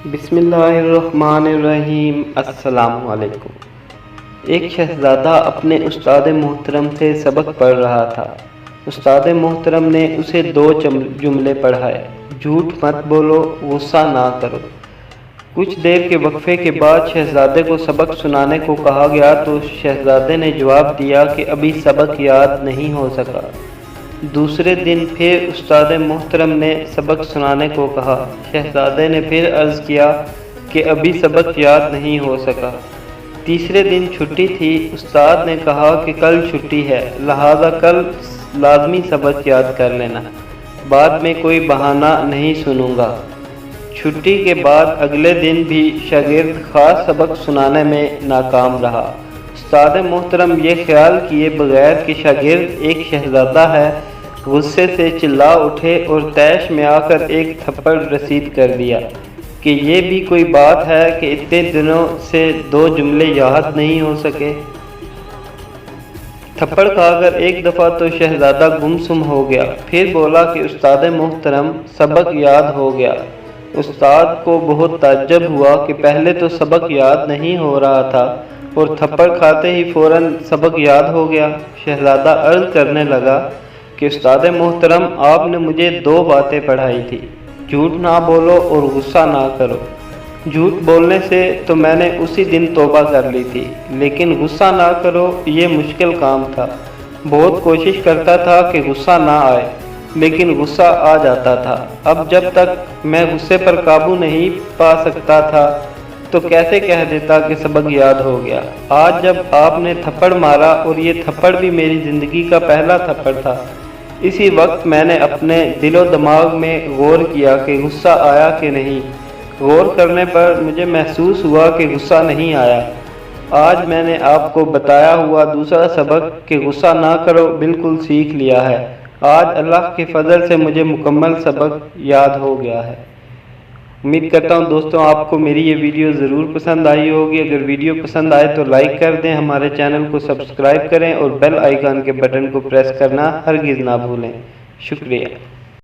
بسم اللہ الرحمن الرحیم۔ السلام علیکم۔ ایک شہزادہ اپنے استاد محترم سے سبق پڑھ رہا تھا۔ استاد محترم نے اسے 2 جملے پڑھائے: جھوٹ مت بولو، غصہ نہ کرو۔ کچھ دیر کے وقفے کے بعد شہزادے کو سبق سنانے کو کہا گیا تو شہزادے نے جواب دیا کہ ابھی سبق یاد نہیں ہو سکا۔ دوسرے دن پھر استاد محترم نے سبق سنانے کو کہا۔ شہزادے نے پھر عرض کیا کہ ابھی سبق یاد نہیں ہو سکا۔ تیسرے دن چھٹی تھی۔ استاد نے کہا کہ کل چھٹی ہے، لہذا کل لازمی سبق یاد کر لینا، بعد میں کوئی بہانہ نہیں سنوں گا۔ چھٹی کے بعد اگلے دن بھی شاگرد خاص سبق سنانے میں ناکام رہا۔ استاد محترم یہ خیال کیے بغیر کہ شاگرد ایک شہزادہ ہے، غصے سے چلا اٹھے اور طیش میں آ کر ایک تھپڑ رسید کر دیا کہ یہ بھی کوئی بات ہے کہ اتنے دنوں سے 2 جملے یاد نہیں ہو سکے۔ تھپڑ کھا کر ایک دفعہ تو شہزادہ گمسم ہو گیا، پھر بولا کہ استاد محترم سبق یاد ہو گیا۔ استاد کو بہت تعجب ہوا کہ پہلے تو سبق یاد نہیں ہو رہا تھا اور تھپڑ کھاتے ہی فوراً سبق یاد ہو گیا۔ شہزادہ عرض کرنے لگا کہ استاد محترم آپ نے مجھے 2 باتیں پڑھائی تھی: جھوٹ نہ بولو اور غصہ نہ کرو۔ جھوٹ بولنے سے تو میں نے اسی دن توبہ کر لی تھی، لیکن غصہ نہ کرو یہ مشکل کام تھا۔ بہت کوشش کرتا تھا کہ غصہ نہ آئے، لیکن غصہ آ جاتا تھا۔ اب جب تک میں غصے پر قابو نہیں پا سکتا تھا تو کیسے کہہ دیتا کہ سبق یاد ہو گیا۔ آج جب آپ نے تھپڑ مارا اور یہ تھپڑ بھی میری زندگی کا پہلا تھپڑ تھا، اسی وقت میں نے اپنے دل و دماغ میں غور کیا کہ غصہ آیا کہ نہیں۔ غور کرنے پر مجھے محسوس ہوا کہ غصہ نہیں آیا۔ آج میں نے آپ کو بتایا ہوا دوسرا سبق کہ غصہ نہ کرو بالکل سیکھ لیا ہے۔ آج اللہ کے فضل سے مجھے مکمل سبق یاد ہو گیا ہے۔ امید کرتا ہوں دوستوں آپ کو میری یہ ویڈیو ضرور پسند آئی ہوگی۔ اگر ویڈیو پسند آئے تو لائک کر دیں، ہمارے چینل کو سبسکرائب کریں اور بیل آئیکن کے بٹن کو پریس کرنا ہرگز نہ بھولیں۔ شکریہ۔